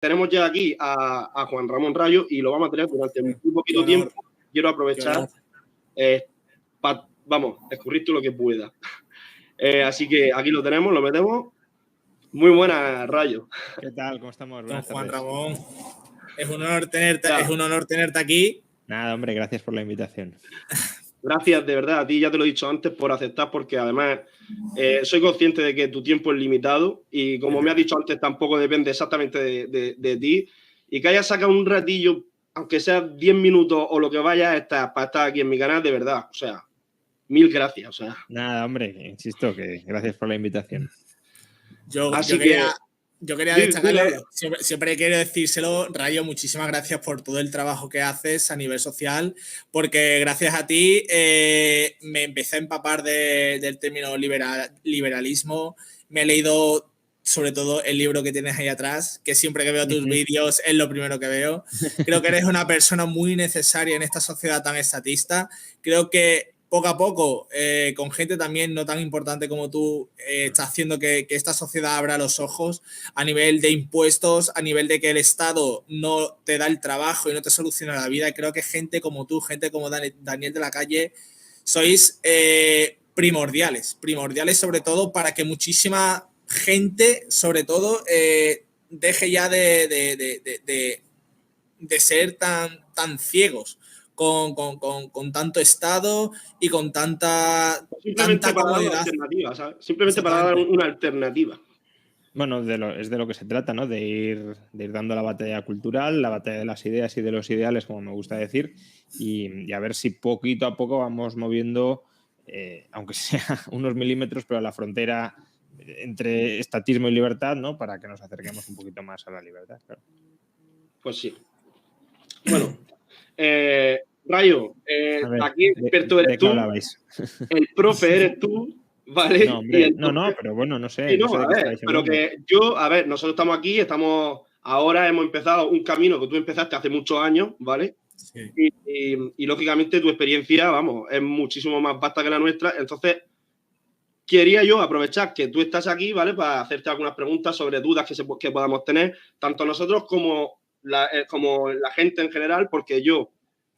tenemos ya aquí a Juan Ramón Rayo y lo vamos a tener durante muy poquito tiempo. Quiero aprovechar, vamos, escurrir todo lo que pueda. Así que aquí lo tenemos, lo metemos. Muy buena, Rayo. ¿Qué tal? ¿Cómo estamos? Don Juan Ramón, es un honor tenerte aquí. Nada, hombre, gracias por la invitación. Gracias, de verdad, a ti, ya te lo he dicho antes, por aceptar, porque además soy consciente de que tu tiempo es limitado y como me has dicho antes, tampoco depende exactamente de ti. Y que hayas sacado un ratillo, aunque sea 10 minutos o lo que vaya, para estar aquí en mi canal, de verdad. O sea, mil gracias. O sea. Nada, hombre, insisto que gracias por la invitación. Yo quería destacarlo, siempre quiero decírselo, Rayo, muchísimas gracias por todo el trabajo que haces a nivel social, porque gracias a ti me empecé a empapar del término liberalismo, me he leído sobre todo el libro que tienes ahí atrás, que siempre que veo tus vídeos es lo primero que veo. Creo que eres una persona muy necesaria en esta sociedad tan estatista. Creo que poco a poco, con gente también no tan importante como tú, está haciendo que esta sociedad abra los ojos a nivel de impuestos, a nivel de que el Estado no te da el trabajo y no te soluciona la vida. Creo que gente como tú, gente como Daniel de la Calle, sois primordiales sobre todo para que muchísima gente, sobre todo, deje ya de ser tan ciegos con tanto Estado y con tanta comodidad. Simplemente para dar una alternativa. Bueno, es de lo que se trata, ¿no? De ir dando la batalla cultural, la batalla de las ideas y de los ideales, como me gusta decir, y a ver si poquito a poco vamos moviendo, aunque sea unos milímetros, pero la frontera entre estatismo y libertad, ¿no? Para que nos acerquemos un poquito más a la libertad, claro. Pues sí. Bueno, Rayo, aquí el experto eres tú, el profe eres tú, ¿vale? No, hombre, pero bueno, no sé. Pero que nosotros estamos aquí, ahora hemos empezado un camino que tú empezaste hace muchos años, ¿vale? Sí. Y lógicamente tu experiencia, vamos, es muchísimo más vasta que la nuestra, entonces quería yo aprovechar que tú estás aquí, ¿vale? Para hacerte algunas preguntas sobre dudas que podamos tener, tanto nosotros como la gente en general, porque yo,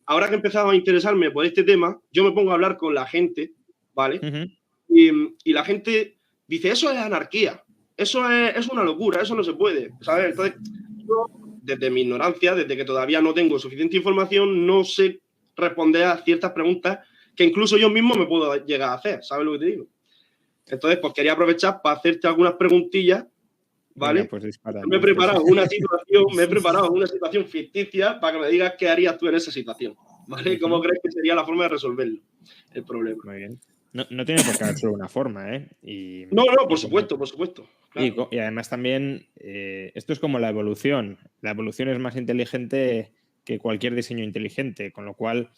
ahora que he empezado a interesarme por este tema, yo me pongo a hablar con la gente, ¿vale? Y la gente dice, eso es anarquía, eso es una locura, eso no se puede, ¿sabes? Entonces, yo, desde mi ignorancia, desde que todavía no tengo suficiente información, no sé responder a ciertas preguntas que incluso yo mismo me puedo llegar a hacer, ¿sabes lo que te digo? Entonces, pues quería aprovechar para hacerte algunas preguntillas, ¿vale? Venga, pues dispara, me he preparado una situación ficticia para que me digas qué harías tú en esa situación, ¿vale? ¿Cómo crees que sería la forma de resolverlo, el problema? Muy bien. No tiene por qué haber solo una forma, ¿eh? No, por supuesto. Claro. Y además también, esto es como la evolución. La evolución es más inteligente que cualquier diseño inteligente, con lo cual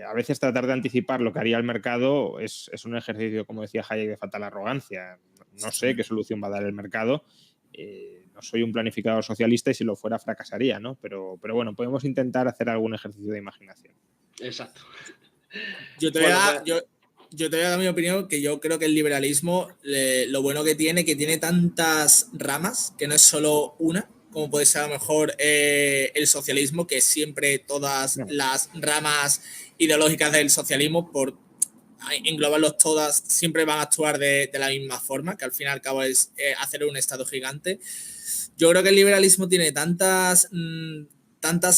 a veces tratar de anticipar lo que haría el mercado es un ejercicio, como decía Hayek, de fatal arrogancia. No sé qué solución va a dar el mercado. No soy un planificador socialista y si lo fuera fracasaría, ¿no? Pero bueno, podemos intentar hacer algún ejercicio de imaginación. Exacto. Yo te voy a dar mi opinión, que yo creo que el liberalismo, lo bueno que tiene tantas ramas, que no es solo una, como puede ser a lo mejor el socialismo, que siempre todas las ramas ideológicas del socialismo, por englobarlos todas, siempre van a actuar de la misma forma, que al fin y al cabo es hacer un Estado gigante. Yo creo que el liberalismo tiene tantas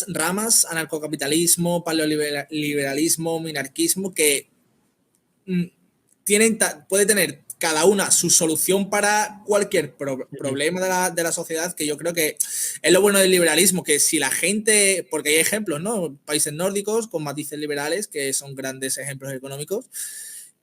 ramas, anarcocapitalismo, paleoliberalismo, minarquismo, que puede tener cada una su solución para cualquier problema de la sociedad, que yo creo que es lo bueno del liberalismo, que si la gente, porque hay ejemplos, ¿no? Países nórdicos con matices liberales, que son grandes ejemplos económicos,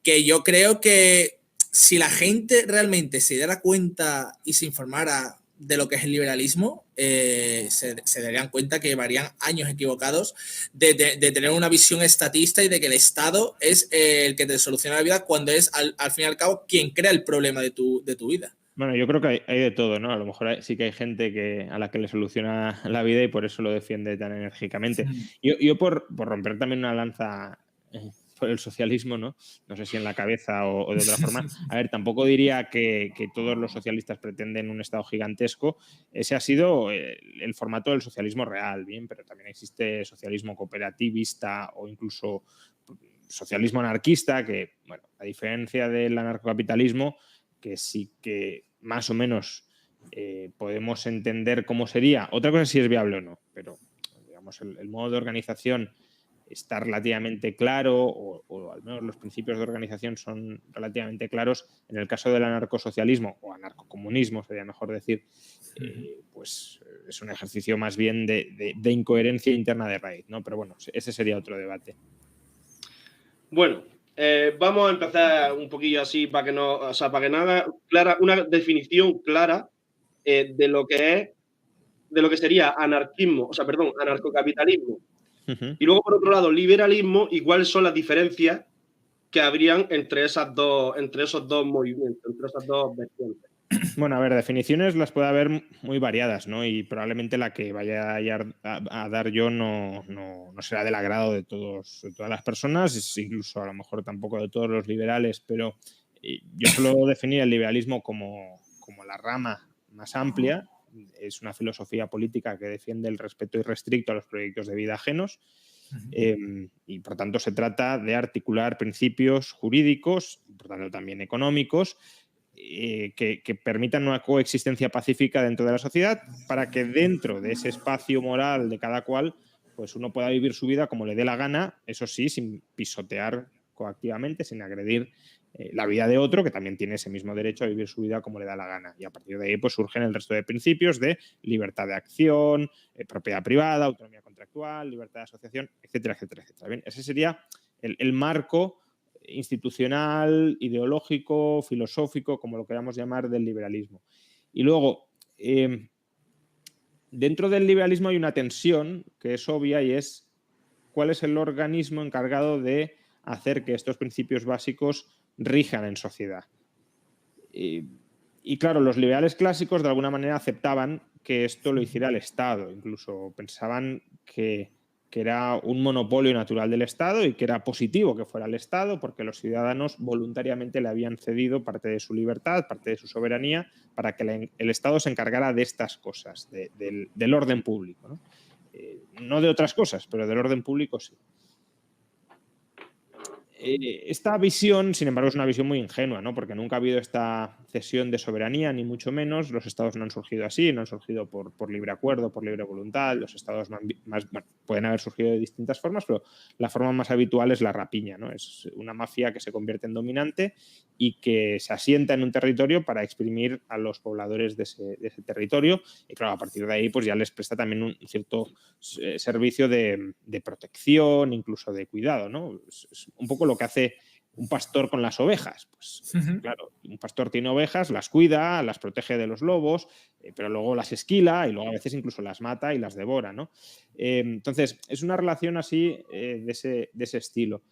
que yo creo que si la gente realmente se diera cuenta y se informara de lo que es el liberalismo, se darían cuenta que llevarían años equivocados de tener una visión estatista y de que el Estado es el que te soluciona la vida, cuando es al fin y al cabo quien crea el problema de tu vida. Bueno, yo creo que hay de todo, ¿no? A lo mejor sí que hay gente a la que le soluciona la vida y por eso lo defiende tan enérgicamente. Yo por romper también una lanza por el socialismo, ¿no? No sé si en la cabeza o de otra forma. A ver, tampoco diría que todos los socialistas pretenden un Estado gigantesco. Ese ha sido el formato del socialismo real, bien, pero también existe socialismo cooperativista o incluso socialismo anarquista, que, bueno, a diferencia del anarcocapitalismo, que sí que más o menos podemos entender cómo sería. Otra cosa es si es viable o no, pero digamos el modo de organización está relativamente claro, o al menos los principios de organización son relativamente claros. En el caso del anarcosocialismo o anarcocomunismo, sería mejor decir, pues es un ejercicio más bien de incoherencia interna de raíz, ¿no? Pero bueno, ese sería otro debate. Bueno, vamos a empezar un poquillo así para que no, o sea, para que nada clara, una definición clara de lo que sería anarquismo, o sea, perdón, anarcocapitalismo. Y luego, por otro lado, liberalismo y cuáles son las diferencias que habrían entre esos dos movimientos, entre esas dos vertientes. Bueno, a ver, definiciones las puede haber muy variadas, ¿no? Y probablemente la que vaya a dar yo no será del agrado de todas las personas, incluso a lo mejor tampoco de todos los liberales, pero yo suelo definir el liberalismo como la rama más amplia. Es una filosofía política que defiende el respeto irrestricto a los proyectos de vida ajenos. Y por tanto se trata de articular principios jurídicos, por tanto también económicos, que permitan una coexistencia pacífica dentro de la sociedad, para que dentro de ese espacio moral de cada cual, pues uno pueda vivir su vida como le dé la gana, eso sí, sin pisotear coactivamente, sin agredir la vida de otro, que también tiene ese mismo derecho a vivir su vida como le da la gana. Y a partir de ahí pues surgen el resto de principios de libertad de acción, propiedad privada, autonomía contractual, libertad de asociación, etcétera, etcétera, etcétera. Bien, ese sería el marco institucional, ideológico, filosófico, como lo queramos llamar, del liberalismo. Y luego, dentro del liberalismo hay una tensión que es obvia, y es cuál es el organismo encargado de hacer que estos principios básicos rijan en sociedad. Y claro, los liberales clásicos de alguna manera aceptaban que esto lo hiciera el Estado, incluso pensaban que era un monopolio natural del Estado y que era positivo que fuera el Estado, porque los ciudadanos voluntariamente le habían cedido parte de su libertad, parte de su soberanía, para que el Estado se encargara de estas cosas, del orden público, ¿no? No de otras cosas, pero del orden público sí. Esta visión, sin embargo, es una visión muy ingenua, ¿no? Porque nunca ha habido esta cesión de soberanía, ni mucho menos. Los estados no han surgido así, no han surgido por libre acuerdo, por libre voluntad. Los estados pueden haber surgido de distintas formas, pero la forma más habitual es la rapiña, ¿no? Es una mafia que se convierte en dominante y que se asienta en un territorio para exprimir a los pobladores de ese territorio. Y claro, a partir de ahí pues ya les presta también un cierto servicio de protección, incluso de cuidado, ¿no? Es un poco lo que hace un pastor con las ovejas. Pues claro, un pastor tiene ovejas, las cuida, las protege de los lobos, pero luego las esquila y luego a veces incluso las mata y las devora, ¿no? Entonces, es una relación así de ese estilo.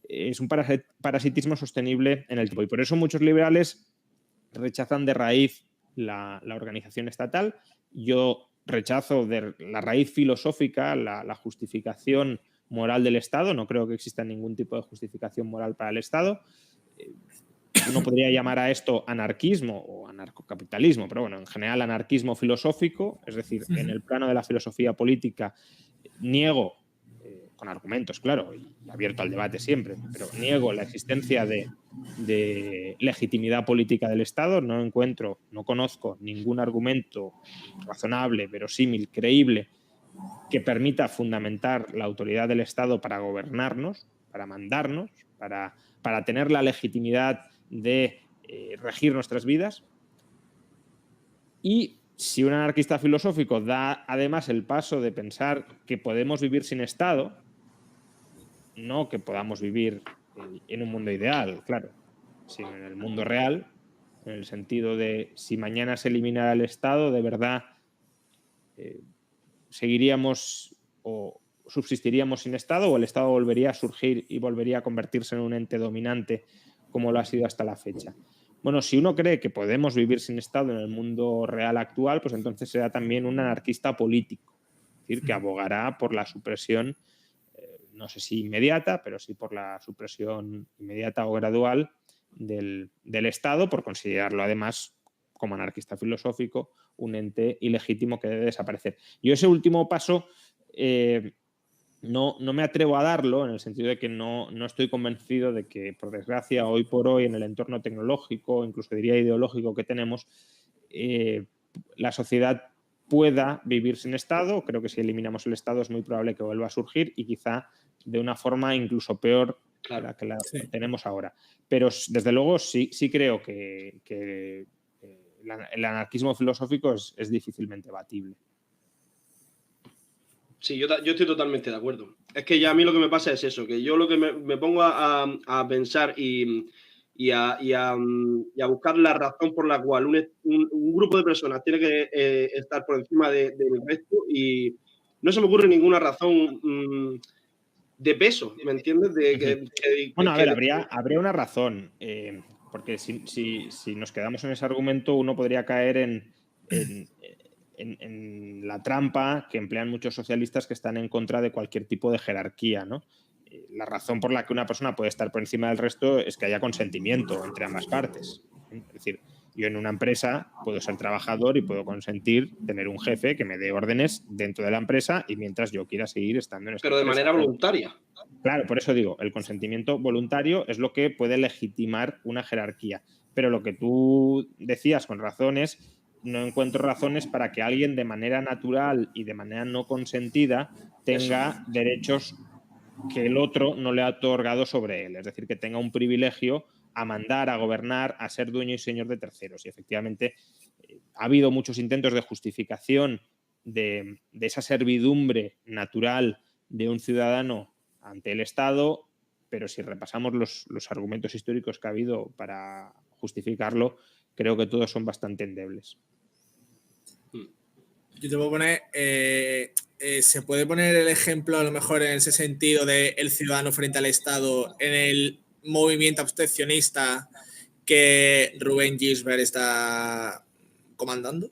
Es un parasitismo sostenible en el tiempo, y por eso muchos liberales rechazan de raíz la organización estatal. Yo rechazo de la raíz filosófica la justificación moral del Estado. No creo que exista ningún tipo de justificación moral para el Estado. Uno podría llamar a esto anarquismo o anarcocapitalismo, pero bueno, en general anarquismo filosófico, es decir, en el plano de la filosofía política niego, con argumentos, claro, y abierto al debate siempre, pero niego la existencia de legitimidad política del Estado. No conozco ningún argumento razonable, verosímil, creíble, que permita fundamentar la autoridad del Estado para gobernarnos, para mandarnos, para tener la legitimidad de regir nuestras vidas. Y si un anarquista filosófico da además el paso de pensar que podemos vivir sin Estado, no que podamos vivir en un mundo ideal, claro, sino en el mundo real, en el sentido de si mañana se eliminara el Estado, de verdad seguiríamos o subsistiríamos sin Estado, o el Estado volvería a surgir y volvería a convertirse en un ente dominante como lo ha sido hasta la fecha. Bueno, si uno cree que podemos vivir sin Estado en el mundo real actual, pues entonces será también un anarquista político, es decir, que abogará por la supresión no sé si inmediata, pero sí por la supresión inmediata o gradual del Estado, por considerarlo además, como anarquista filosófico, un ente ilegítimo que debe desaparecer. Yo ese último paso no me atrevo a darlo, en el sentido de que no estoy convencido de que, por desgracia, hoy por hoy, en el entorno tecnológico, incluso diría ideológico que tenemos, la sociedad pueda vivir sin Estado. Creo que si eliminamos el Estado es muy probable que vuelva a surgir y quizá de una forma incluso peor que la que tenemos ahora. Pero desde luego sí creo que el anarquismo filosófico es difícilmente batible. Sí, yo estoy totalmente de acuerdo. Es que ya a mí lo que me pasa es eso, que yo lo que me pongo a pensar y a buscar la razón por la cual un grupo de personas tiene que estar por encima del resto, y no se me ocurre ninguna razón de peso, ¿me entiendes? Bueno, a ver, habría una razón, porque si nos quedamos en ese argumento, uno podría caer en la trampa que emplean muchos socialistas que están en contra de cualquier tipo de jerarquía, ¿no? La razón por la que una persona puede estar por encima del resto es que haya consentimiento entre ambas partes. Es decir, yo en una empresa puedo ser trabajador y puedo consentir tener un jefe que me dé órdenes dentro de la empresa y mientras yo quiera seguir estando en esta empresa. Pero de manera voluntaria. Claro, por eso digo, el consentimiento voluntario es lo que puede legitimar una jerarquía. Pero lo que tú decías con razones, no encuentro razones para que alguien de manera natural y de manera no consentida tenga derechos que el otro no le ha otorgado sobre él. Es decir, que tenga un privilegio a mandar, a gobernar, a ser dueño y señor de terceros. Y efectivamente ha habido muchos intentos de justificación de esa servidumbre natural de un ciudadano ante el Estado, pero si repasamos los argumentos históricos que ha habido para justificarlo, creo que todos son bastante endebles. Yo te voy a poner, se puede poner el ejemplo a lo mejor en ese sentido de el ciudadano frente al Estado en el movimiento abstencionista que Rubén Gisbert está comandando.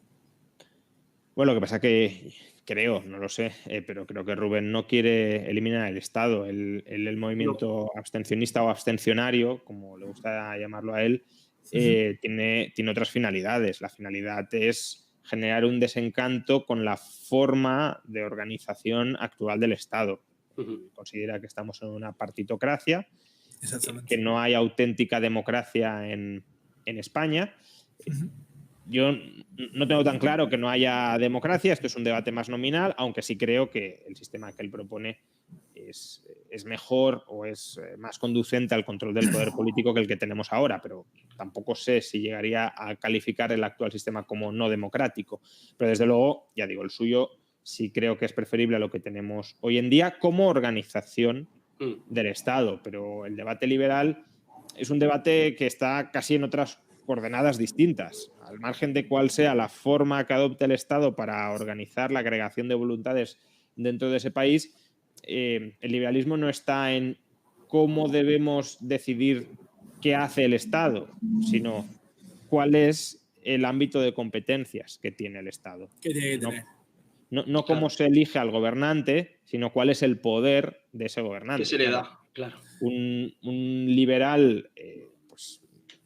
Bueno, lo que pasa que creo, no lo sé, pero creo que Rubén no quiere eliminar el Estado. El movimiento abstencionista o abstencionario, como le gusta llamarlo a él, tiene otras finalidades. La finalidad es generar un desencanto con la forma de organización actual del Estado. Considera que estamos en una partitocracia, que no hay auténtica democracia en España. Yo no tengo tan claro que no haya democracia, esto es un debate más nominal, aunque sí creo que el sistema que él propone es mejor o es más conducente al control del poder político que el que tenemos ahora, pero tampoco sé si llegaría a calificar el actual sistema como no democrático. Pero desde luego, ya digo, el suyo sí creo que es preferible a lo que tenemos hoy en día como organización del Estado, pero el debate liberal es un debate que está casi en otras coordenadas distintas. Al margen de cuál sea la forma que adopte el Estado para organizar la agregación de voluntades dentro de ese país, el liberalismo no está en cómo debemos decidir qué hace el Estado, sino cuál es el ámbito de competencias que tiene el Estado. No cómo se elige al gobernante, sino cuál es el poder de ese gobernante. ¿Qué se le da? Claro. Un liberal, pues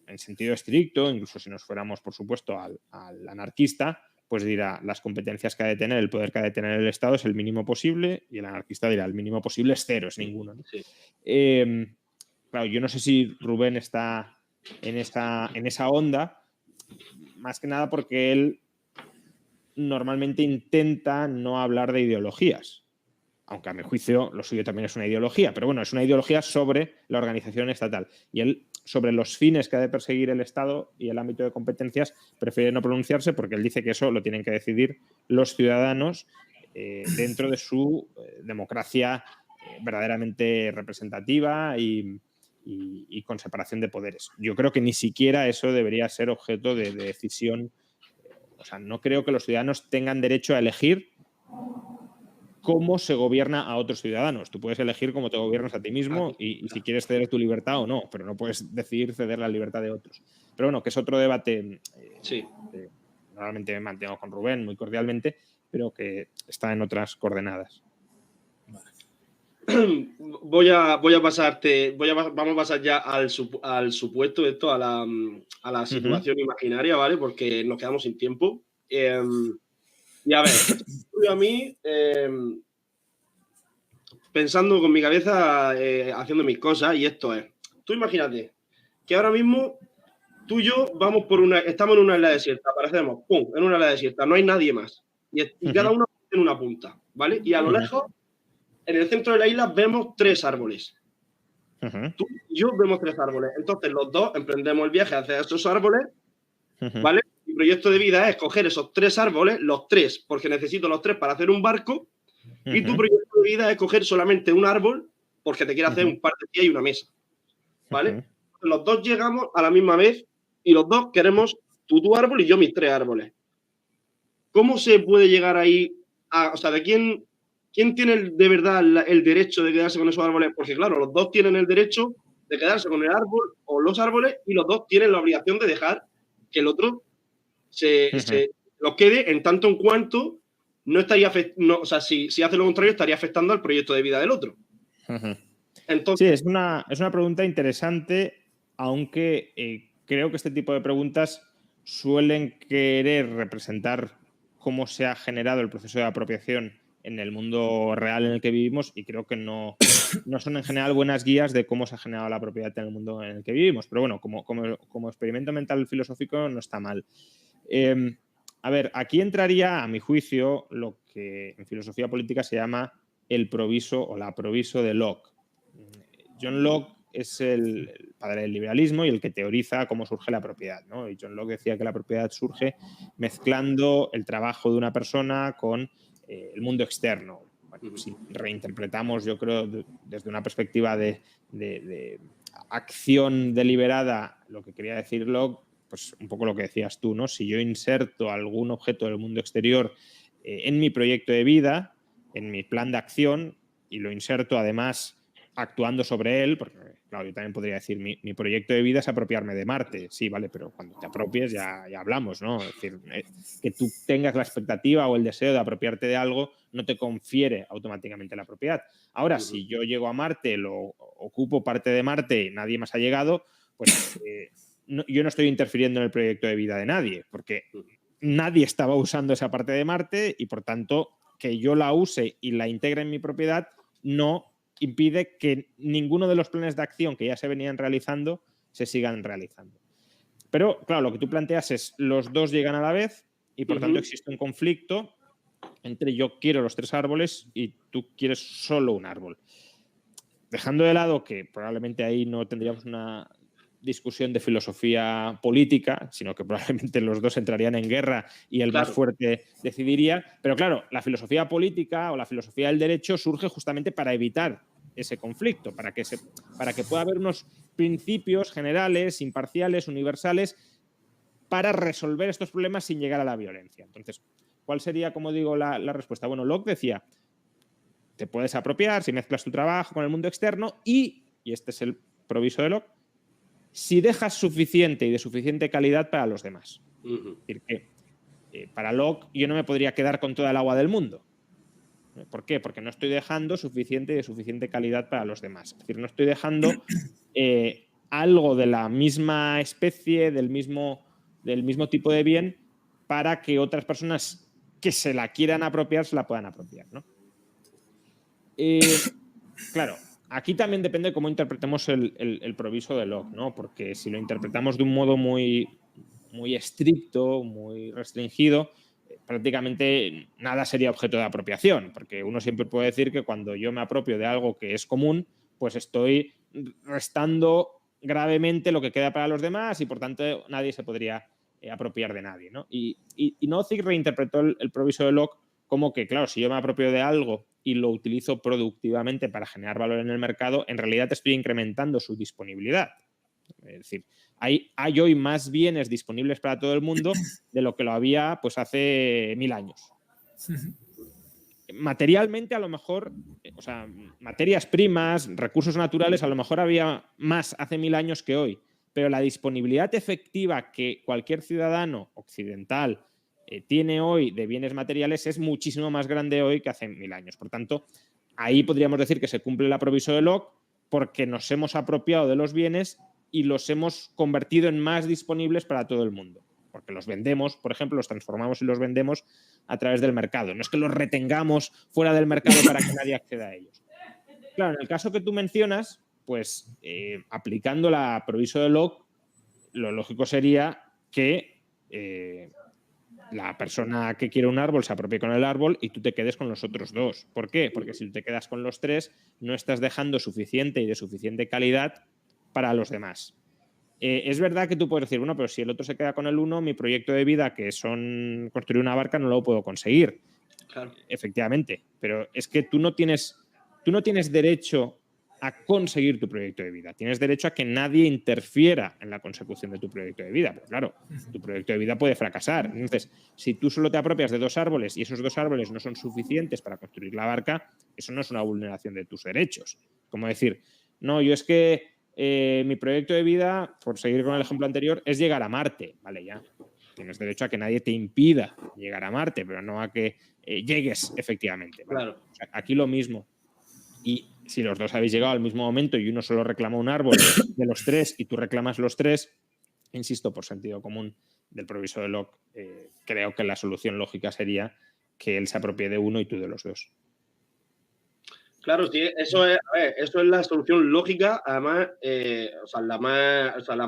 en sentido estricto, incluso si nos fuéramos, por supuesto, al anarquista, pues dirá, las competencias que ha de tener, el poder que ha de tener el Estado es el mínimo posible, y el anarquista dirá, el mínimo posible es cero, es ninguno, ¿no? Sí. Claro, yo no sé si Rubén está en esa onda, más que nada porque él normalmente intenta no hablar de ideologías, aunque a mi juicio lo suyo también es una ideología, pero bueno, es una ideología sobre la organización estatal. Y él, sobre los fines que ha de perseguir el Estado y el ámbito de competencias, prefiere no pronunciarse porque él dice que eso lo tienen que decidir los ciudadanos dentro de su democracia verdaderamente representativa y con separación de poderes. Yo creo que ni siquiera eso debería ser objeto de decisión. O sea, no creo que los ciudadanos tengan derecho a elegir cómo se gobierna a otros ciudadanos. Tú puedes elegir cómo te gobiernas a ti mismo y si quieres ceder tu libertad o no, pero no puedes decidir ceder la libertad de otros. Pero bueno, que es otro debate que normalmente me mantengo con Rubén muy cordialmente, pero que está en otras coordenadas. Vale. vamos a pasar ya al supuesto, a la situación imaginaria, ¿vale? Porque nos quedamos sin tiempo. Y a ver, a mí, pensando con mi cabeza, haciendo mis cosas, y esto es, tú imagínate que ahora mismo tú y yo estamos en una isla desierta, aparecemos, ¡pum!, en una isla desierta, no hay nadie más. Y cada uno en una punta, ¿vale? Y a lo lejos, en el centro de la isla, vemos 3 árboles. Tú y yo vemos 3 árboles. Entonces, los dos emprendemos el viaje hacia esos árboles, ¿vale? Mi proyecto de vida es coger esos 3 árboles, los 3, porque necesito los 3 para hacer un barco, y tu proyecto de vida es coger solamente un árbol, porque te quiere hacer un par de pies y una mesa, ¿vale? Los dos llegamos a la misma vez y los dos queremos tu árbol y yo mis 3 árboles. ¿Cómo se puede llegar ahí o sea, de quién tiene de verdad el derecho de quedarse con esos árboles? Porque claro, los dos tienen el derecho de quedarse con el árbol o los árboles y los dos tienen la obligación de dejar que el otro se los quede en tanto en cuanto no estaría o sea, si hace lo contrario estaría afectando al proyecto de vida del otro. Entonces, sí, es una pregunta interesante, aunque creo que este tipo de preguntas suelen querer representar cómo se ha generado el proceso de apropiación en el mundo real en el que vivimos, y creo que no son en general buenas guías de cómo se ha generado la propiedad en el mundo en el que vivimos. Pero bueno, como experimento mental filosófico no está mal. A ver, aquí entraría, a mi juicio, lo que en filosofía política se llama el proviso o la proviso de Locke. John Locke es el padre del liberalismo y el que teoriza cómo surge la propiedad, ¿no? Y John Locke decía que la propiedad surge mezclando el trabajo de una persona con el mundo externo. Bueno, si reinterpretamos, yo creo, desde una perspectiva de acción deliberada, lo que quería decir Locke, pues un poco lo que decías tú, ¿no? Si yo inserto algún objeto del mundo exterior en mi proyecto de vida, en mi plan de acción, y lo inserto además actuando sobre él, porque claro, yo también podría decir, mi proyecto de vida es apropiarme de Marte. Sí, vale, pero cuando te apropies ya hablamos, ¿no? Es decir, que tú tengas la expectativa o el deseo de apropiarte de algo no te confiere automáticamente la propiedad. Ahora, si yo llego a Marte, lo ocupo parte de Marte y nadie más ha llegado, pues yo no estoy interfiriendo en el proyecto de vida de nadie, porque nadie estaba usando esa parte de Marte y, por tanto, que yo la use y la integre en mi propiedad no impide que ninguno de los planes de acción que ya se venían realizando se sigan realizando. Pero, claro, lo que tú planteas es los dos llegan a la vez y, por tanto, existe un conflicto entre yo quiero los 3 árboles y tú quieres solo un árbol. Dejando de lado que probablemente ahí no tendríamos una discusión de filosofía política, sino que probablemente los dos entrarían en guerra y el más fuerte decidiría. Pero claro, la filosofía política o la filosofía del derecho surge justamente para evitar ese conflicto, para que pueda haber unos principios generales, imparciales, universales, para resolver estos problemas sin llegar a la violencia. Entonces, ¿cuál sería, como digo, la respuesta? Bueno, Locke decía, te puedes apropiar si mezclas tu trabajo con el mundo externo y este es el proviso de Locke, si dejas suficiente y de suficiente calidad para los demás. Es decir, que para Locke yo no me podría quedar con toda el agua del mundo. ¿Por qué? Porque no estoy dejando suficiente y de suficiente calidad para los demás. Es decir, no estoy dejando algo de la misma especie, del mismo tipo de bien, para que otras personas que se la quieran apropiar se la puedan apropiar, ¿no? Claro, aquí también depende de cómo interpretemos el proviso de Locke, ¿no? Porque si lo interpretamos de un modo muy estricto, muy restringido, prácticamente nada sería objeto de apropiación, porque uno siempre puede decir que cuando yo me apropio de algo que es común, pues estoy restando gravemente lo que queda para los demás y por tanto nadie se podría apropiar de nadie, ¿no? Y Nozick reinterpretó el proviso de Locke como que, claro, si yo me apropio de algo y lo utilizo productivamente para generar valor en el mercado, en realidad estoy incrementando su disponibilidad. Es decir, hay hoy más bienes disponibles para todo el mundo de lo que lo había pues hace 1000 años. Materialmente, a lo mejor, o sea, materias primas, recursos naturales, a lo mejor había más hace 1000 años que hoy, pero la disponibilidad efectiva que cualquier ciudadano occidental tiene hoy de bienes materiales es muchísimo más grande hoy que hace 1000 años. Por tanto, ahí podríamos decir que se cumple el aproviso de Locke porque nos hemos apropiado de los bienes y los hemos convertido en más disponibles para todo el mundo. Porque los vendemos, por ejemplo, los transformamos y los vendemos a través del mercado. No es que los retengamos fuera del mercado para que nadie acceda a ellos. Claro, en el caso que tú mencionas, pues aplicando el aproviso de Locke, lo lógico sería que la persona que quiere un árbol se apropie con el árbol y tú te quedes con los otros dos. ¿Por qué? Porque si te quedas con los tres, no estás dejando suficiente y de suficiente calidad para los demás. Es verdad que tú puedes decir, bueno, pero si el otro se queda con el uno, mi proyecto de vida, que son construir una barca, no lo puedo conseguir. Claro. Efectivamente, pero es que tú no tienes derecho a conseguir tu proyecto de vida. Tienes derecho a que nadie interfiera en la consecución de tu proyecto de vida. Pero claro, tu proyecto de vida puede fracasar. Entonces, si tú solo te apropias de 2 árboles y esos 2 árboles no son suficientes para construir la barca, eso no es una vulneración de tus derechos. Como decir, no, yo es que mi proyecto de vida, por seguir con el ejemplo anterior, es llegar a Marte. Vale, ya. Tienes derecho a que nadie te impida llegar a Marte, pero no a que llegues efectivamente. ¿Vale? Claro. O sea, aquí lo mismo. Y si los dos habéis llegado al mismo momento y uno solo reclama un árbol de los 3 y tú reclamas los 3, insisto, por sentido común del proviso de Locke, creo que la solución lógica sería que él se apropie de uno y tú de los 2. Claro, sí, eso es la solución lógica, además, la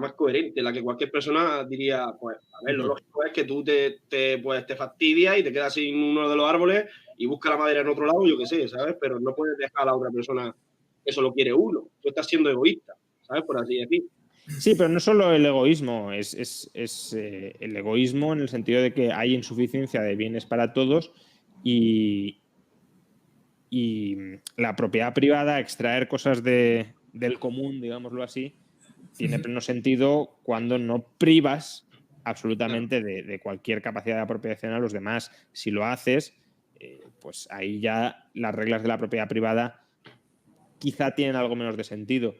más coherente, la que cualquier persona diría, pues, a ver, lo lógico es que tú te fastidias y te quedas sin uno de los árboles y buscas la madera en otro lado, yo qué sé, ¿sabes? Pero no puedes dejar a la otra persona que solo quiere uno. Tú estás siendo egoísta, ¿sabes? Por así decir. Sí, pero no solo el egoísmo, es el egoísmo en el sentido de que hay insuficiencia de bienes para todos y la propiedad privada, extraer cosas del común, digámoslo así, tiene pleno sentido cuando no privas absolutamente de cualquier capacidad de apropiación a los demás. Si lo haces, pues ahí ya las reglas de la propiedad privada quizá tienen algo menos de sentido.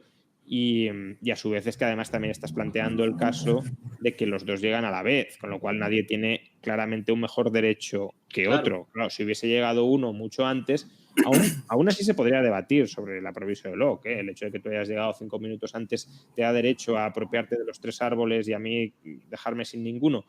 Y a su vez es que además también estás planteando el caso de que los dos llegan a la vez, con lo cual nadie tiene claramente un mejor derecho que otro. Claro, si hubiese llegado uno mucho antes, aún así se podría debatir sobre el aproviso de Locke, ¿eh? El hecho de que tú hayas llegado 5 minutos antes te da derecho a apropiarte de los 3 árboles y a mí dejarme sin ninguno.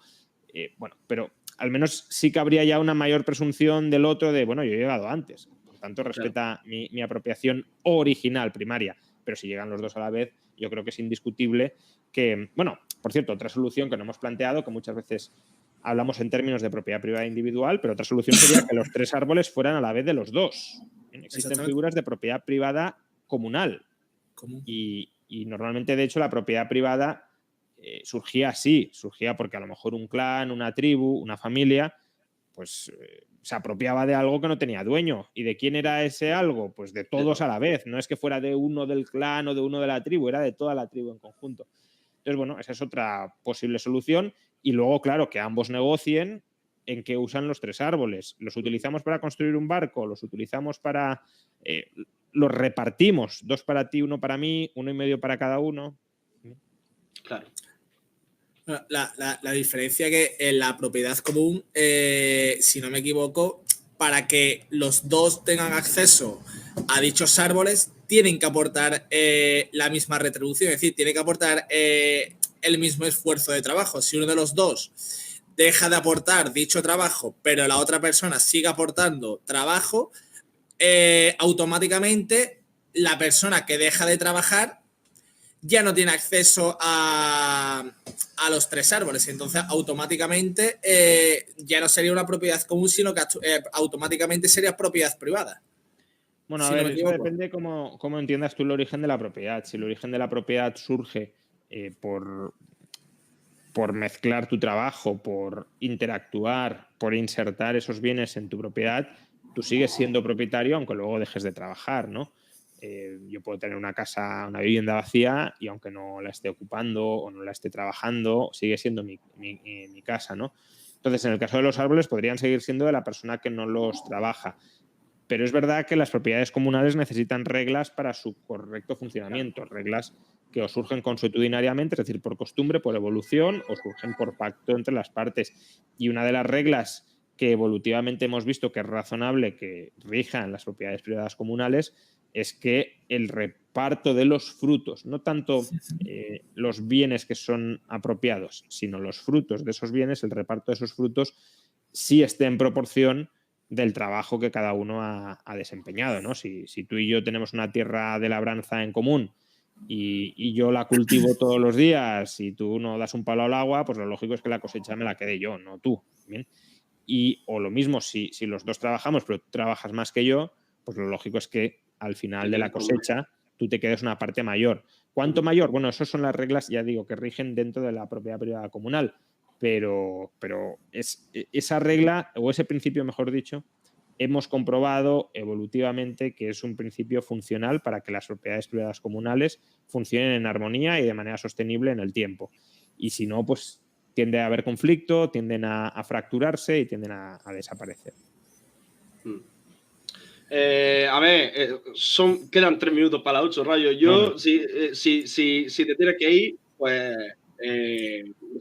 Bueno, pero al menos sí que habría ya una mayor presunción del otro de, bueno, yo he llegado antes, por tanto respeta mi apropiación original, primaria. Pero si llegan los dos a la vez, yo creo que es indiscutible que, bueno, por cierto, otra solución que no hemos planteado, que muchas veces hablamos en términos de propiedad privada individual, pero otra solución sería que los 3 árboles fueran a la vez de los 2. Existen figuras de propiedad privada comunal. Y normalmente, de hecho, la propiedad privada surgía así, surgía porque a lo mejor un clan, una tribu, una familia, pues se apropiaba de algo que no tenía dueño. ¿Y de quién era ese algo? Pues de todos a la vez. No es que fuera de uno del clan o de uno de la tribu, era de toda la tribu en conjunto. Entonces, bueno, esa es otra posible solución. Y luego, claro, que ambos negocien en qué usan los 3 árboles. ¿Los utilizamos para construir un barco? ¿Los utilizamos para... los repartimos? 2 para ti, 1 para mí, 1,5 para cada uno. Claro. La diferencia que en la propiedad común, si no me equivoco, para que los dos tengan acceso a dichos árboles, tienen que aportar la misma retribución, es decir, tienen que aportar el mismo esfuerzo de trabajo. Si uno de los dos deja de aportar dicho trabajo, pero la otra persona sigue aportando trabajo, automáticamente la persona que deja de trabajar ya no tiene acceso a los 3 árboles. Entonces, automáticamente ya no sería una propiedad común, sino que automáticamente sería propiedad privada. Bueno, a ver, eso depende cómo entiendas tú el origen de la propiedad. Si el origen de la propiedad surge por mezclar tu trabajo, por interactuar, por insertar esos bienes en tu propiedad, tú sigues siendo propietario aunque luego dejes de trabajar, ¿no? Yo puedo tener una casa, una vivienda vacía y aunque no la esté ocupando o no la esté trabajando, sigue siendo mi casa, ¿no? Entonces, en el caso de los árboles podrían seguir siendo de la persona que no los trabaja. Pero es verdad que las propiedades comunales necesitan reglas para su correcto funcionamiento, reglas que o surgen consuetudinariamente, es decir, por costumbre, por evolución, o surgen por pacto entre las partes. Y una de las reglas que evolutivamente hemos visto que es razonable que rijan las propiedades privadas comunales es que el reparto de los frutos, no tanto los bienes que son apropiados, sino los frutos de esos bienes, el reparto de esos frutos sí esté en proporción del trabajo que cada uno ha desempeñado, ¿no? Si tú y yo tenemos una tierra de labranza en común y yo la cultivo todos los días y tú no das un palo al agua, pues lo lógico es que la cosecha me la quede yo, no tú. ¿Bien? O lo mismo, si los dos trabajamos, pero tú trabajas más que yo, pues lo lógico es que al final de la cosecha tú te quedes una parte mayor. ¿Cuánto mayor? Bueno, esas son las reglas, ya digo, que rigen dentro de la propiedad privada comunal, pero esa regla, o ese principio, mejor dicho, hemos comprobado evolutivamente que es un principio funcional para que las propiedades privadas comunales funcionen en armonía y de manera sostenible en el tiempo. Y si no, pues tiende a haber conflicto, tienden a fracturarse y tienden a desaparecer. A ver, quedan 3 minutos para las 8, Rayo. Yo, si te tienes que ir, pues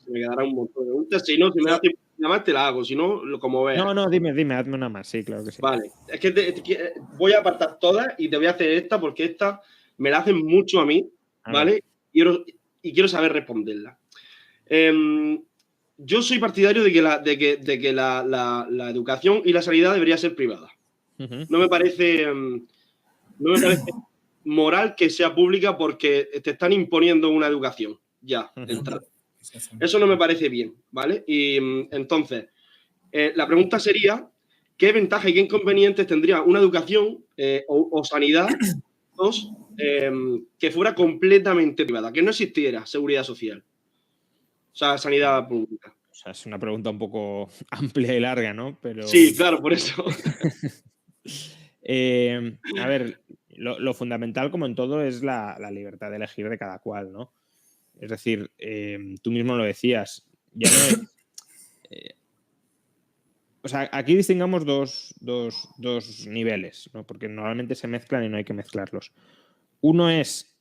me quedará un montón de preguntas. Si no, si me da tiempo nada más, te la hago. Si no, como veas. No, dime, hazme una más. Sí, claro que sí. Vale. Es que voy a apartar todas y te voy a hacer esta porque esta me la hacen mucho a mí, ¿vale? Y quiero saber responderla. Yo soy partidario de que la educación y la sanidad debería ser privada. No me parece moral que sea pública porque te están imponiendo una educación ya de entrada. Eso no me parece bien, ¿vale? Y entonces, la pregunta sería, ¿qué ventajas y qué inconvenientes tendría una educación o sanidad que fuera completamente privada, que no existiera seguridad social? O sea, sanidad pública. O sea, es una pregunta un poco amplia y larga, ¿no? Pero... Sí, claro, por eso. A ver, lo fundamental, como en todo, es la libertad de elegir de cada cual, ¿no? Es decir, tú mismo lo decías, ya no es... o sea, aquí distingamos dos niveles, ¿no? Porque normalmente se mezclan y no hay que mezclarlos. Uno es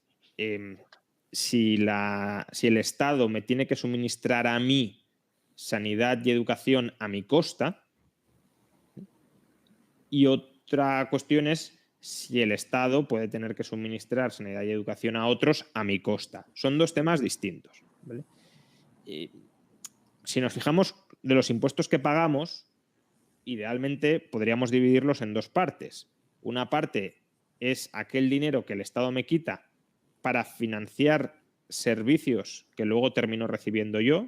si el Estado me tiene que suministrar a mí sanidad y educación a mi costa, y otra cuestión es si el Estado puede tener que suministrar sanidad y educación a otros a mi costa. Son dos temas distintos, ¿vale? Si nos fijamos de los impuestos que pagamos, idealmente podríamos dividirlos en dos partes. Una parte es aquel dinero que el Estado me quita para financiar servicios que luego termino recibiendo yo.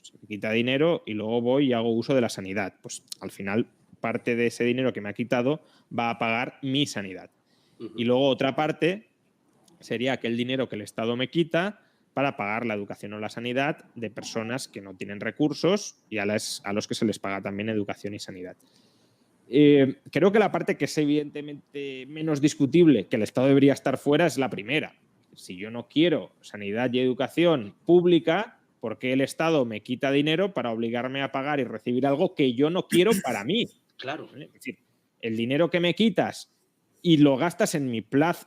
Se me quita dinero y luego voy y hago uso de la sanidad. Pues al final parte de ese dinero que me ha quitado va a pagar mi sanidad. Y luego otra parte sería aquel dinero que el Estado me quita para pagar la educación o la sanidad de personas que no tienen recursos y a los que se les paga también educación y sanidad. Creo que la parte que es evidentemente menos discutible, que el Estado debería estar fuera, es la primera. Si yo no quiero sanidad y educación pública, ¿por qué el Estado me quita dinero para obligarme a pagar y recibir algo que yo no quiero para mí? Claro. Es decir, el dinero que me quitas y lo gastas en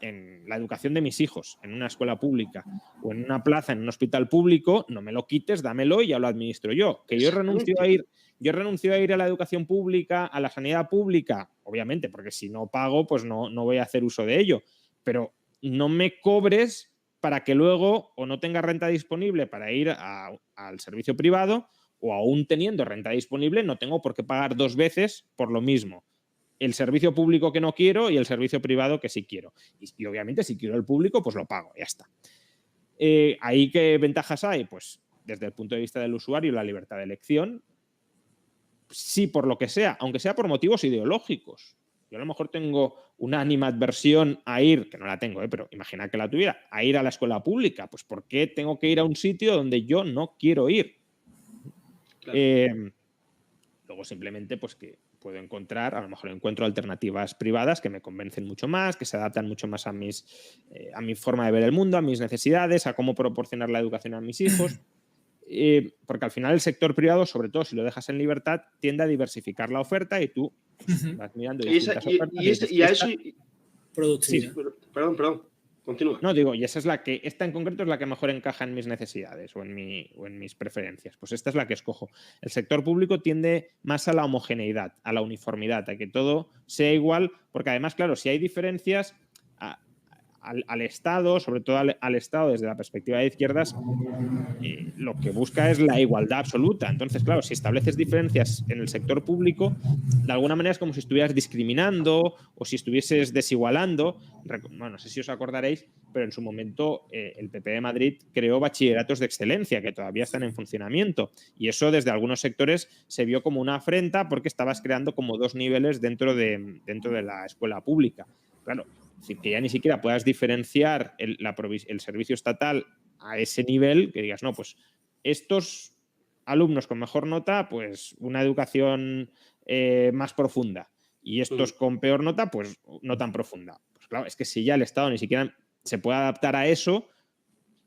en la educación de mis hijos, en una escuela pública o en una plaza, en un hospital público, no me lo quites, dámelo y ya lo administro yo. Que yo renuncio a ir a la educación pública, a la sanidad pública, obviamente, porque si no pago, pues no voy a hacer uso de ello. Pero no me cobres para que luego o no tenga renta disponible para ir al servicio privado, o aún teniendo renta disponible no tengo por qué pagar dos veces por lo mismo. El servicio público que no quiero y el servicio privado que sí quiero. Y obviamente si quiero el público, pues lo pago, ya está. ¿Ahí qué ventajas hay? Pues desde el punto de vista del usuario, la libertad de elección. Sí, por lo que sea, aunque sea por motivos ideológicos. Yo a lo mejor tengo una animadversión a ir, que no la tengo, pero imagina que la tuviera, a ir a la escuela pública. Pues ¿por qué tengo que ir a un sitio donde yo no quiero ir? Claro. Luego simplemente pues que puedo encontrar, a lo mejor encuentro alternativas privadas que me convencen mucho más, que se adaptan mucho más a mi forma de ver el mundo, a mis necesidades, a cómo proporcionar la educación a mis hijos. Porque al final el sector privado, sobre todo si lo dejas en libertad, tiende a diversificar la oferta y tú vas mirando distintas ofertas. Y a eso... Productividad. Sí, perdón. Continúa. No, digo, y esa es esta en concreto es la que mejor encaja en mis necesidades o en mis preferencias. Pues esta es la que escojo. El sector público tiende más a la homogeneidad, a la uniformidad, a que todo sea igual, porque además, claro, si hay diferencias al Estado, sobre todo al Estado desde la perspectiva de izquierdas, lo que busca es la igualdad absoluta. Entonces, claro, si estableces diferencias en el sector público, de alguna manera es como si estuvieras discriminando o si estuvieses desigualando. Bueno, no sé si os acordaréis, pero en su momento el PP de Madrid creó bachilleratos de excelencia que todavía están en funcionamiento. Y eso desde algunos sectores se vio como una afrenta porque estabas creando como dos niveles dentro de la escuela pública. Claro, es decir, que ya ni siquiera puedas diferenciar el servicio estatal a ese nivel, que digas, no, pues estos alumnos con mejor nota, pues una educación más profunda, y estos con peor nota, pues no tan profunda. Pues claro, es que si ya el Estado ni siquiera se puede adaptar a eso,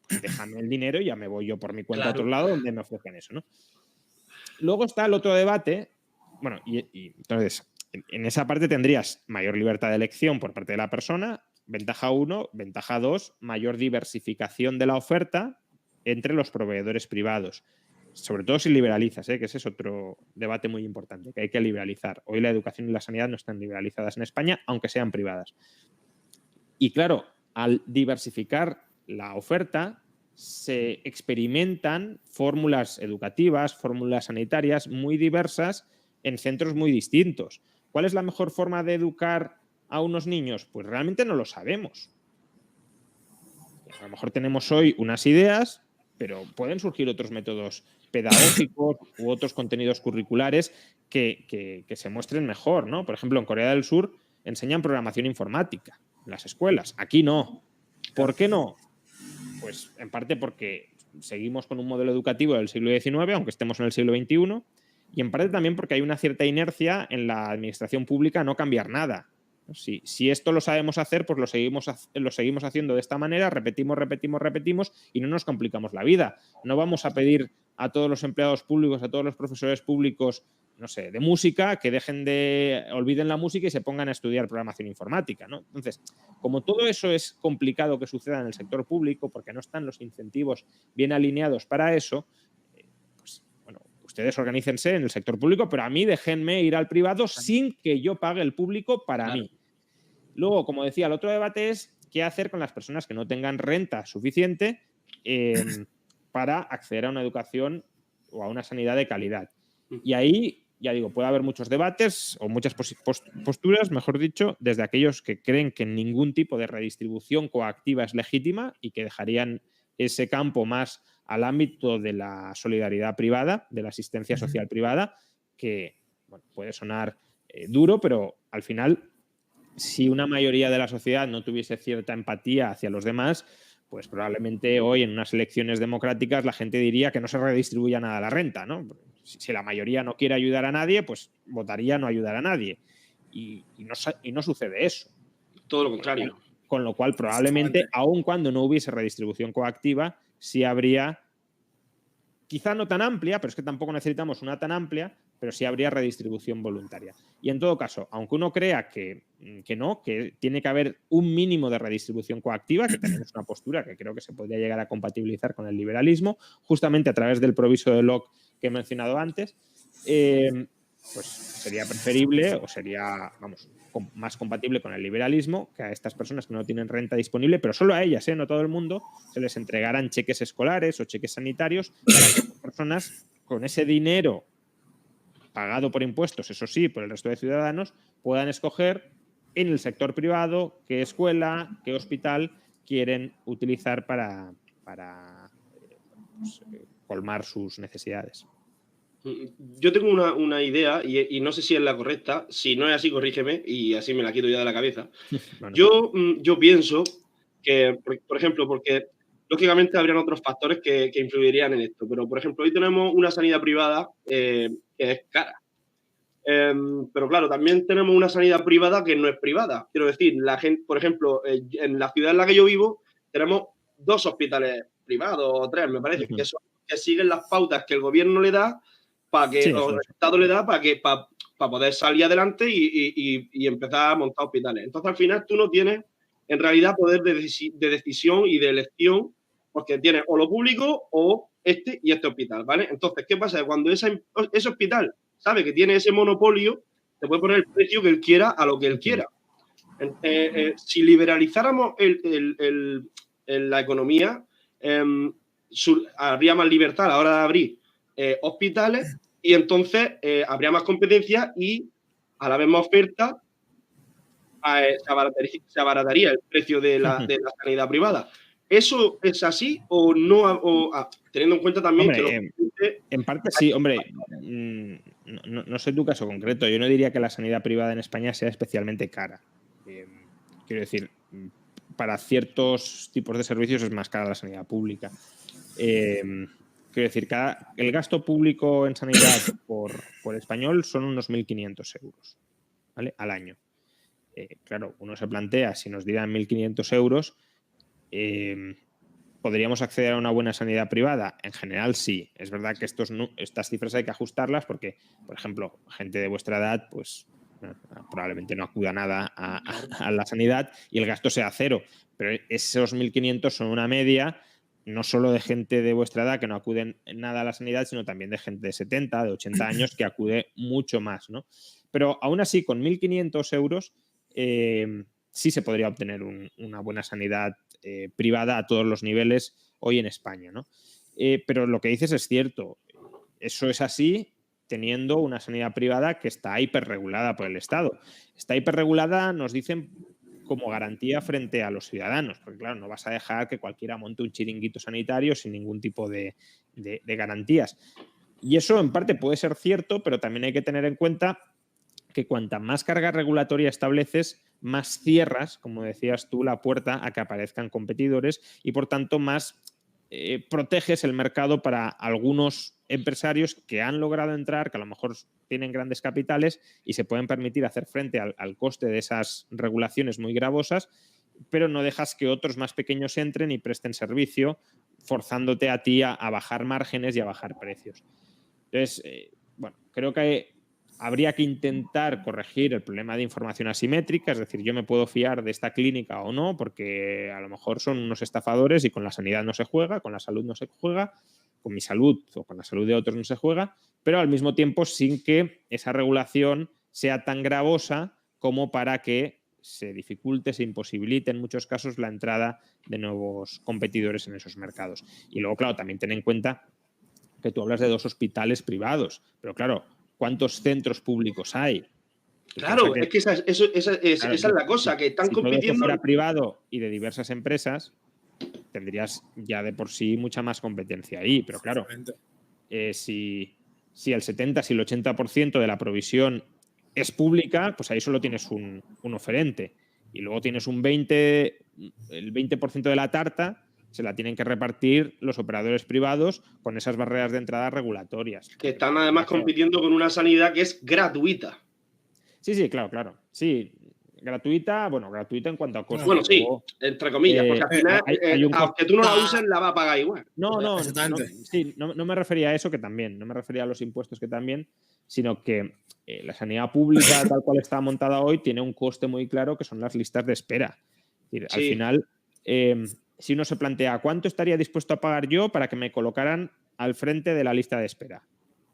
pues déjame el dinero y ya me voy yo por mi cuenta a otro lado donde me ofrezcan eso, ¿no? Luego está el otro debate, bueno, y entonces en esa parte tendrías mayor libertad de elección por parte de la persona. Ventaja 1, ventaja 2, mayor diversificación de la oferta entre los proveedores privados. Sobre todo si liberalizas, que ese es otro debate muy importante, que hay que liberalizar. Hoy la educación y la sanidad no están liberalizadas en España, aunque sean privadas. Y claro, al diversificar la oferta, se experimentan fórmulas educativas, fórmulas sanitarias muy diversas en centros muy distintos. ¿Cuál es la mejor forma de educar a unos niños? Pues realmente no lo sabemos. A lo mejor tenemos hoy unas ideas, pero pueden surgir otros métodos pedagógicos u otros contenidos curriculares que se muestren mejor, ¿no? Por ejemplo, en Corea del Sur enseñan programación informática en las escuelas. Aquí no. ¿Por qué no? Pues en parte porque seguimos con un modelo educativo del siglo XIX, aunque estemos en el siglo XXI, y en parte también porque hay una cierta inercia en la administración pública a no cambiar nada. Si esto lo sabemos hacer, pues lo seguimos haciendo de esta manera, repetimos y no nos complicamos la vida. No vamos a pedir a todos los empleados públicos, a todos los profesores públicos, no sé, de música, que olviden la música y se pongan a estudiar programación informática, ¿no? Entonces, como todo eso es complicado que suceda en el sector público, porque no están los incentivos bien alineados para eso, pues bueno, ustedes organícense en el sector público, pero a mí déjenme ir al privado sin que yo pague el público para mí. Luego, como decía, el otro debate es qué hacer con las personas que no tengan renta suficiente para acceder a una educación o a una sanidad de calidad. Y ahí, ya digo, puede haber muchos debates o muchas posturas, mejor dicho, desde aquellos que creen que ningún tipo de redistribución coactiva es legítima y que dejarían ese campo más al ámbito de la solidaridad privada, de la asistencia social privada, que bueno, puede sonar duro, pero al final, si una mayoría de la sociedad no tuviese cierta empatía hacia los demás, pues probablemente hoy en unas elecciones democráticas la gente diría que no se redistribuya nada la renta, ¿no? Si la mayoría no quiere ayudar a nadie, pues votaría no ayudar a nadie. Y no sucede eso. Todo lo contrario. Con lo cual, probablemente, aun cuando no hubiese redistribución coactiva, sí habría, quizá no tan amplia, pero es que tampoco necesitamos una tan amplia, pero sí habría redistribución voluntaria. Y en todo caso, aunque uno crea que no, que tiene que haber un mínimo de redistribución coactiva, que también es una postura que creo que se podría llegar a compatibilizar con el liberalismo, justamente a través del proviso de Locke que he mencionado antes, pues sería preferible o sería, vamos, más compatible con el liberalismo que a estas personas que no tienen renta disponible, pero solo a ellas, no todo el mundo, se les entregaran cheques escolares o cheques sanitarios para que las personas con ese dinero pagado por impuestos, eso sí, por el resto de ciudadanos, puedan escoger en el sector privado qué escuela, qué hospital quieren utilizar para pues, colmar sus necesidades. Yo tengo una idea y no sé si es la correcta. Si no es así, corrígeme y así me la quito ya de la cabeza. Bueno. Yo pienso que, por ejemplo, porque lógicamente habrían otros factores que influirían en esto, pero por ejemplo, hoy tenemos una sanidad privada que es cara. Pero claro, también tenemos una sanidad privada que no es privada. Quiero decir, la gente, por ejemplo, en la ciudad en la que yo vivo, tenemos 2 hospitales privados o 3, me parece, que siguen las pautas que el gobierno le da para que, o el Estado le da para poder salir adelante y empezar a montar hospitales. Entonces, al final, tú no tienes en realidad poder de decisión y de elección, porque tienes o lo público o este y este hospital, ¿vale? Entonces, ¿qué pasa? Cuando ese hospital sabe que tiene ese monopolio, te puede poner el precio que él quiera a lo que él quiera. Si liberalizáramos la economía, habría más libertad a la hora de abrir hospitales y entonces habría más competencia y a la vez más oferta, se abarataría el precio de la sanidad privada. ¿Eso es así o no? Teniendo en cuenta también que en parte sí, hombre. No sé tu caso concreto. Yo no diría que la sanidad privada en España sea especialmente cara. Quiero decir, para ciertos tipos de servicios es más cara la sanidad pública. Quiero decir, el gasto público en sanidad por español son unos 1.500 euros, ¿vale? Al año. Claro, uno se plantea, si nos dieran 1.500 euros, ¿podríamos acceder a una buena sanidad privada? En general, sí. Es verdad que estas cifras hay que ajustarlas porque, por ejemplo, gente de vuestra edad, pues probablemente no acuda nada a la sanidad y el gasto sea cero. Pero esos 1.500 son una media, no solo de gente de vuestra edad que no acuden nada a la sanidad, sino también de gente de 70, de 80 años que acude mucho más, ¿no? Pero aún así, con 1.500 euros sí se podría obtener una buena sanidad privada a todos los niveles hoy en España, ¿no? Pero lo que dices es cierto. Eso es así teniendo una sanidad privada que está hiperregulada por el Estado. Está hiperregulada, nos dicen, como garantía frente a los ciudadanos, porque claro, no vas a dejar que cualquiera monte un chiringuito sanitario sin ningún tipo de garantías. Y eso en parte puede ser cierto, pero también hay que tener en cuenta que cuanta más carga regulatoria estableces, más cierras, como decías tú, la puerta a que aparezcan competidores y, por tanto, más proteges el mercado para algunos empresarios que han logrado entrar, que a lo mejor tienen grandes capitales y se pueden permitir hacer frente al coste de esas regulaciones muy gravosas, pero no dejas que otros más pequeños entren y presten servicio, forzándote a ti a bajar márgenes y a bajar precios. Entonces, bueno, creo que habría que intentar corregir el problema de información asimétrica, es decir, yo me puedo fiar de esta clínica o no, porque a lo mejor son unos estafadores y con la sanidad no se juega, con la salud no se juega, con mi salud o con la salud de otros no se juega, pero al mismo tiempo sin que esa regulación sea tan gravosa como para que se dificulte, se imposibilite en muchos casos la entrada de nuevos competidores en esos mercados. Y luego, claro, también ten en cuenta que tú hablas de 2 hospitales privados, pero claro, ¿cuántos centros públicos hay? Claro, es que esa es la cosa, que están compitiendo. Si todo fuera privado y de diversas empresas, tendrías ya de por sí mucha más competencia ahí. Pero claro, si el 70, si el 80% de la provisión es pública, pues ahí solo tienes un oferente. Y luego tienes el 20% de la tarta se la tienen que repartir los operadores privados con esas barreras de entrada regulatorias. Que están además compitiendo con una sanidad que es gratuita. Sí, claro. Sí, gratuita en cuanto a costos. Bueno, sí, entre comillas, porque al final, aunque tú no la uses, la va a pagar igual. No, me refería a eso, que también, no me refería a los impuestos, que también, sino que la sanidad pública, tal cual está montada hoy, tiene un coste muy claro, que son las listas de espera. Es decir, al final, si uno se plantea cuánto estaría dispuesto a pagar yo para que me colocaran al frente de la lista de espera,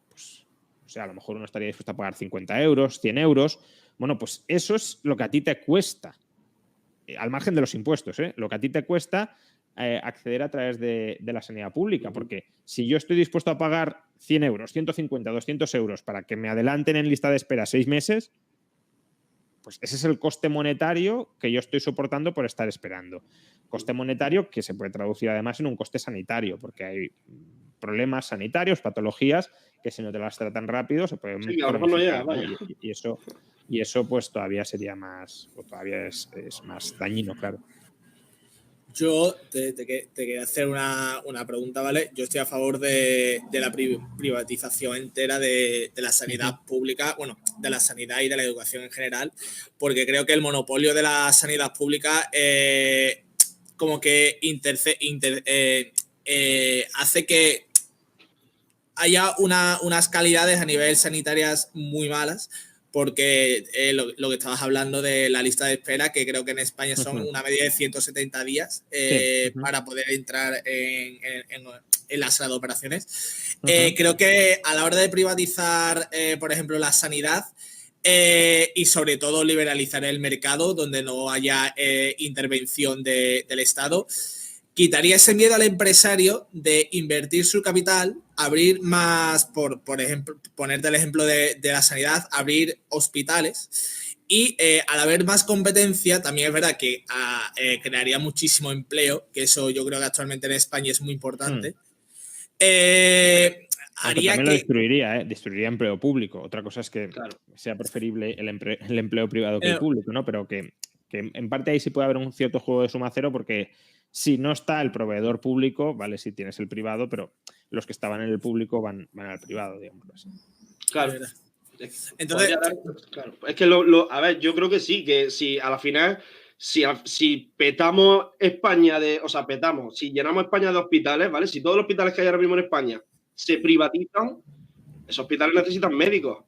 pues, o sea, a lo mejor uno estaría dispuesto a pagar 50 euros, 100 euros. Bueno, pues eso es lo que a ti te cuesta, al margen de los impuestos, lo que a ti te cuesta acceder a través de la sanidad pública, porque si yo estoy dispuesto a pagar 100 euros, 150, 200 euros para que me adelanten en lista de espera 6 meses, pues ese es el coste monetario que yo estoy soportando por estar esperando. Coste monetario que se puede traducir además en un coste sanitario, porque hay problemas sanitarios, patologías, que si no te las tratan rápido se pueden... Sí, a lo mejor no llega, y eso pues todavía sería más, o todavía es más dañino, claro. Yo te quería hacer una pregunta, ¿vale? Yo estoy a favor de la privatización entera de la sanidad pública, bueno, de la sanidad y de la educación en general, porque creo que el monopolio de la sanidad pública como que hace que haya unas calidades a nivel sanitarias muy malas, porque lo que estabas hablando de la lista de espera, que creo que en España son una media de 170 días para poder entrar en la sala de operaciones. Creo que a la hora de privatizar, por ejemplo, la sanidad, y sobre todo liberalizar el mercado donde no haya intervención del Estado, quitaría ese miedo al empresario de invertir su capital, abrir más, por ejemplo, ponerte el ejemplo de la sanidad, abrir hospitales. Y al haber más competencia, también es verdad que crearía muchísimo empleo, que eso yo creo que actualmente en España es muy importante. Haría también lo destruiría empleo público. Otra cosa es que sea preferible el empleo privado que el público, ¿no? Pero que en parte ahí sí puede haber un cierto juego de suma cero, porque si no está el proveedor público, vale, sí tienes el privado, pero los que estaban en el público van al privado, digamos así. Claro. Entonces, claro. Es que a ver, yo creo que sí, que si a la final, si petamos España si llenamos España de hospitales, ¿vale? Si todos los hospitales que hay ahora mismo en España se privatizan, esos hospitales necesitan médicos.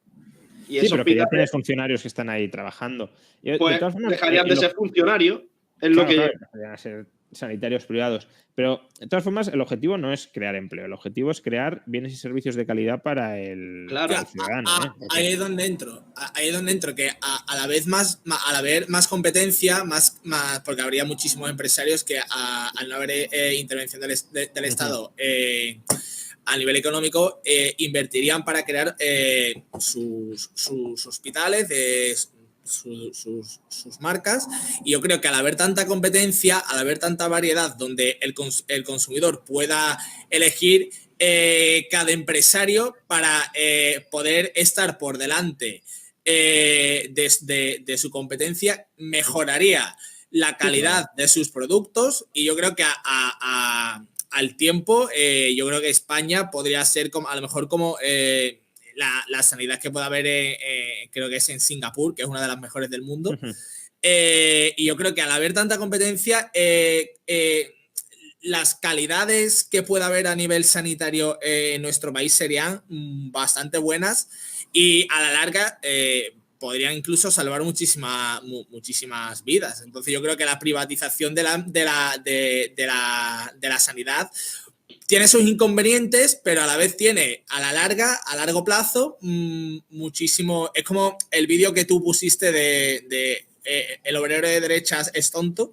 Y sí, pero que ya tienes funcionarios que están ahí trabajando. Pues de todas formas, dejarían de ser funcionarios. Es lo que... dejarían de ser sanitarios privados. Pero, de todas formas, el objetivo no es crear empleo. El objetivo es crear bienes y servicios de calidad para el ciudadano. Ahí es donde entro. Ahí es donde entro, que al haber más competencia, más porque habría muchísimos empresarios que al no haber intervención del Estado a nivel económico, invertirían para crear sus hospitales, sus marcas. Y yo creo que al haber tanta competencia, al haber tanta variedad donde el consumidor pueda elegir, cada empresario para poder estar por delante de su competencia, mejoraría la calidad de sus productos. Y yo creo que al tiempo, yo creo que España podría ser a lo mejor como la sanidad que puede haber, creo que es en Singapur, que es una de las mejores del mundo. Y yo creo que al haber tanta competencia, las calidades que pueda haber a nivel sanitario en nuestro país serían bastante buenas, y a la larga podrían incluso salvar muchísimas vidas. Entonces yo creo que la privatización de la sanidad tiene sus inconvenientes, pero a la vez tiene a largo plazo, muchísimo. Es como el vídeo que tú pusiste de el obrero de derechas es tonto.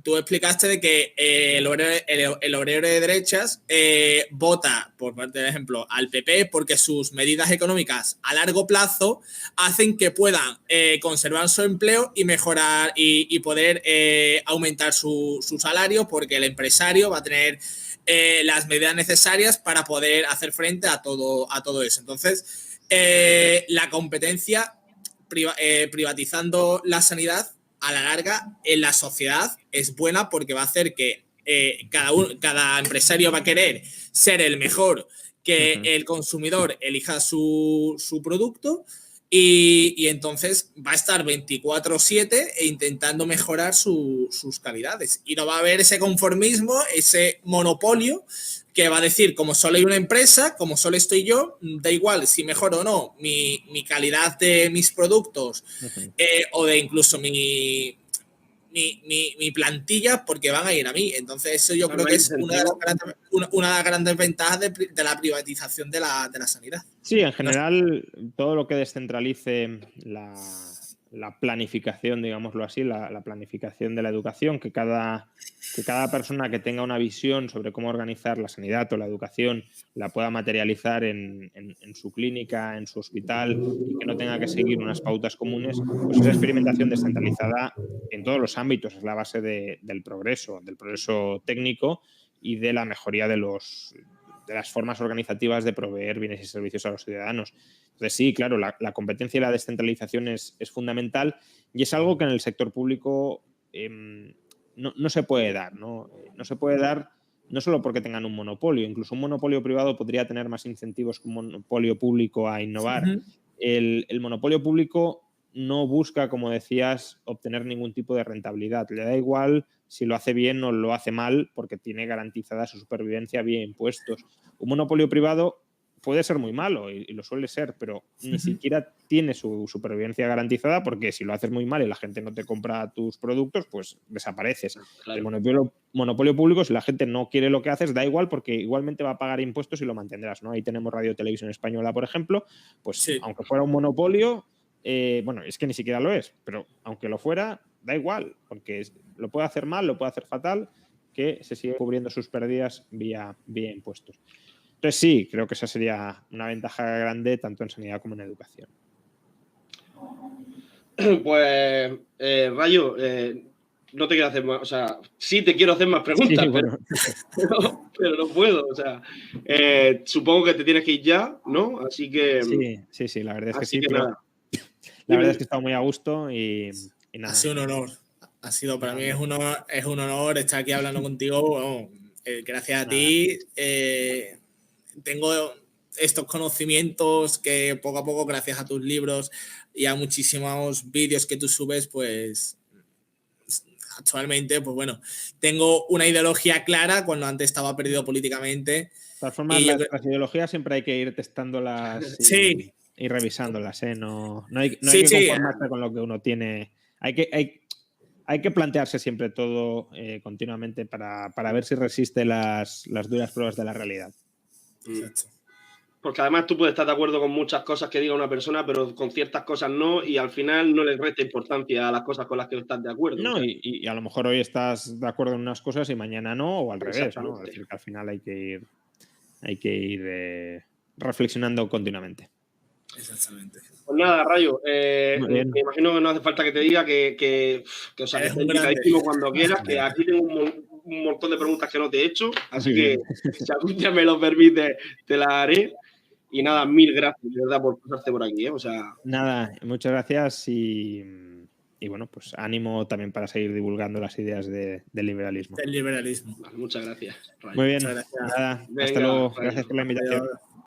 Tú explicaste de que el obrero de derechas vota, por parte de ejemplo, al PP porque sus medidas económicas a largo plazo hacen que puedan conservar su empleo y mejorar y poder aumentar su salario, porque el empresario va a tener las medidas necesarias para poder hacer frente a todo eso. Entonces, la competencia, privatizando la sanidad, a la larga en la sociedad es buena, porque va a hacer que cada empresario va a querer ser el mejor, que el consumidor elija su producto, y entonces va a estar 24/7 intentando mejorar sus calidades, y no va a haber ese conformismo, ese monopolio que va a decir, como solo hay una empresa, como solo estoy yo, da igual si mejoro o no mi calidad de mis productos, o de incluso mi plantilla, porque van a ir a mí. Entonces eso yo creo que es una de las grandes ventajas de la privatización de la sanidad. Sí, en general, todo lo que descentralice la planificación, digámoslo así, la planificación de la educación, que cada persona que tenga una visión sobre cómo organizar la sanidad o la educación la pueda materializar en su clínica, en su hospital, y que no tenga que seguir unas pautas comunes, pues esa experimentación descentralizada en todos los ámbitos es la base del progreso técnico y de la mejoría de las formas organizativas de proveer bienes y servicios a los ciudadanos. Entonces, sí, claro, la competencia y la descentralización es fundamental, y es algo que en el sector público no se puede dar, ¿no? No se puede dar no solo porque tengan un monopolio. Incluso un monopolio privado podría tener más incentivos que un monopolio público a innovar. El monopolio público no busca, como decías, obtener ningún tipo de rentabilidad. Le da igual si lo hace bien o lo hace mal, porque tiene garantizada su supervivencia vía impuestos. Un monopolio privado puede ser muy malo y lo suele ser, pero ni siquiera tiene su supervivencia garantizada, porque si lo haces muy mal y la gente no te compra tus productos, pues desapareces. Claro. El monopolio público, si la gente no quiere lo que haces, da igual, porque igualmente va a pagar impuestos y lo mantendrás, ¿no? Ahí tenemos Radio Televisión Española, por ejemplo, pues aunque fuera un monopolio, bueno, es que ni siquiera lo es, pero aunque lo fuera, da igual, porque lo puede hacer mal, lo puede hacer fatal, que se sigue cubriendo sus pérdidas vía impuestos. Entonces sí, creo que esa sería una ventaja grande tanto en sanidad como en educación. Pues, Rayo, no te quiero hacer más, o sea, sí te quiero hacer más preguntas, sí, bueno. pero no puedo, o sea, supongo que te tienes que ir ya, ¿no? Así que... Sí, la verdad es que sí, pero nada. La verdad es que he estado muy a gusto y nada. Ha sido un honor. Ha sido, para mí es un honor estar aquí hablando contigo. Bueno, gracias a ti. Tengo estos conocimientos que poco a poco, gracias a tus libros y a muchísimos vídeos que tú subes, pues actualmente, pues bueno, tengo una ideología clara cuando antes estaba perdido políticamente. De todas formas, las ideologías siempre hay que ir testándolas y revisándolas, ¿eh? No hay que conformarse con lo que uno tiene. Hay que plantearse siempre todo continuamente para ver si resiste las duras pruebas de la realidad. Exacto. Porque además tú puedes estar de acuerdo con muchas cosas que diga una persona, pero con ciertas cosas no, y al final no le resta importancia a las cosas con las que estás de acuerdo. No, o sea, y a lo mejor hoy estás de acuerdo en unas cosas y mañana no, o al revés, ¿no? Es decir, que al final hay que ir reflexionando continuamente. Exactamente. Pues nada, Rayo, me imagino que no hace falta que te diga que o sea, que estés invitadísimo cuando quieras, que aquí tengo un montón de preguntas que no te he hecho, así que si algún día me lo permites, te las haré. Y nada, mil gracias, de verdad, por pasarte por aquí, ¿eh? O sea... Nada, muchas gracias y bueno, pues ánimo también para seguir divulgando las ideas del liberalismo. Del liberalismo. Vale, muchas gracias, Rayo. Muy bien. Muchas gracias. Nada, hasta luego. Gracias por la invitación. Adiós.